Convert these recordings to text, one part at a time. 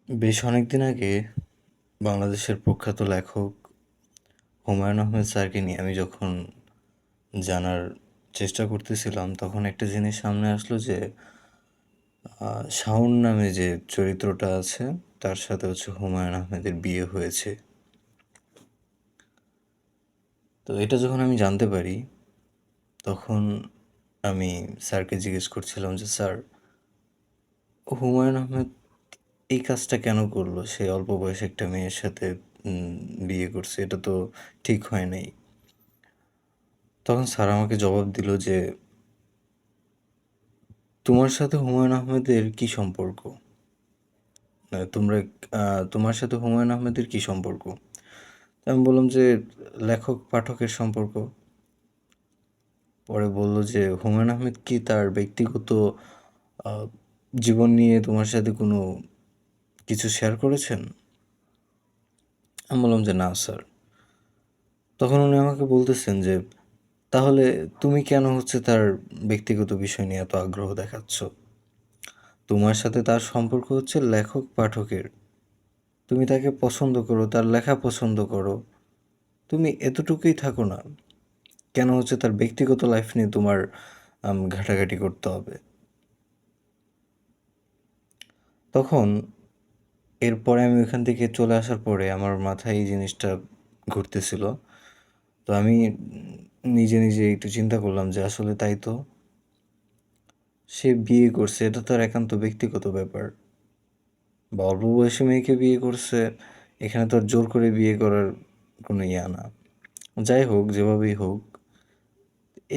বেশ অনেকদিন আগে বাংলাদেশের প্রখ্যাত লেখক হুমায়ূন আহমেদ স্যারকে নিয়ে আমি যখন জানার চেষ্টা করতেছিলাম, তখন একটা জিনিস সামনে আসলো যে শাওন নামে যে চরিত্রটা আছে তার সাথে হচ্ছে হুমায়ূন আহমেদের বিয়ে হয়েছে। তো এটা যখন আমি জানতে পারি, তখন আমি স্যারকে জিজ্ঞেস করছিলাম যে স্যার, হুমায়ূন আহমেদ এই কাজটা কেন করলো? সে অল্প বয়সে একটা মেয়ের সাথে উম, বিয়ে করছে, এটা তো ঠিক হয় নাই। তখন স্যার আমাকে জবাব দিল যে তোমার সাথে হুমায়ূন আহমেদের কি সম্পর্ক? তোমরা তোমার সাথে হুমায়ূন আহমেদের কি সম্পর্ক? তো আমি বললাম যে লেখক পাঠকের সম্পর্ক। পরে বলল যে হুমায়ূন আহমেদ কি তার ব্যক্তিগত আহ, জীবন নিয়ে তোমার সাথে কোনো কিছু শেয়ার করেছেন? আমি বললাম যে না স্যার। তখন উনি আমাকে বলতেছেন যে তাহলে তুমি কেন হচ্ছে তার ব্যক্তিগত বিষয় নিয়ে এত আগ্রহ দেখাচ্ছ? তোমার সাথে তার সম্পর্ক হচ্ছে লেখক পাঠকের। তুমি তাকে পছন্দ করো, তার লেখা পছন্দ করো, তুমি এতটুকুই থাকো না, কেন হচ্ছে তার ব্যক্তিগত লাইফ নিয়ে তোমার ঘাটাঘাটি করতে হবে? তখন এরপরে আমি ওইখান থেকে চলে আসার পরে আমার মাথায় এই জিনিসটা ঘুরতেছিল। তো আমি নিজে নিজে একটু চিন্তা করলাম যে আসলে তাই তো, সে বিয়ে করছে, এটা তার একান্ত ব্যক্তিগত ব্যাপার। বা অল্প বয়সী মেয়েকে বিয়ে করছে, এখানে তো আর জোর করে বিয়ে করার কোনো ইয়া না। যাই হোক, যেভাবেই হোক,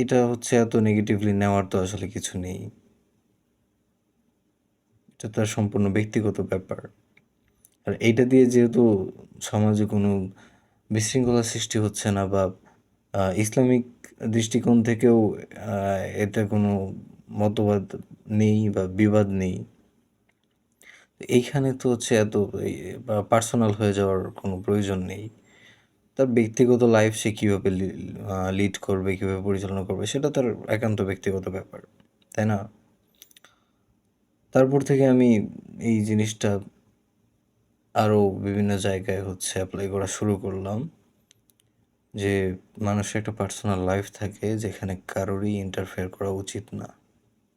এটা হচ্ছে এত নেগেটিভলি নেওয়ার তো আসলে কিছু নেই। এটা তার সম্পূর্ণ ব্যক্তিগত ব্যাপার। আর এইটা দিয়ে যেহেতু সমাজে কোনো বিশৃঙ্খলা সৃষ্টি হচ্ছে না, বা ইসলামিক দৃষ্টিকোণ থেকেও এতে কোনো মতবাদ নেই বা বিবাদ নেই, এইখানে তো হচ্ছে এত পার্সোনাল হয়ে যাওয়ার কোনো প্রয়োজন নেই। তার ব্যক্তিগত লাইফ সে কীভাবে লিড করবে, কীভাবে পরিচালনা করবে, সেটা তার একান্ত ব্যক্তিগত ব্যাপার, তাই না? তারপর থেকে আমি এই জিনিসটা আরও বিভিন্ন জায়গায় হচ্ছে অ্যাপ্লাই করা শুরু করলাম যে মানুষের একটা পার্সোনাল লাইফ থাকে যেখানে কারোরই ইন্টারফেয়ার করা উচিত না।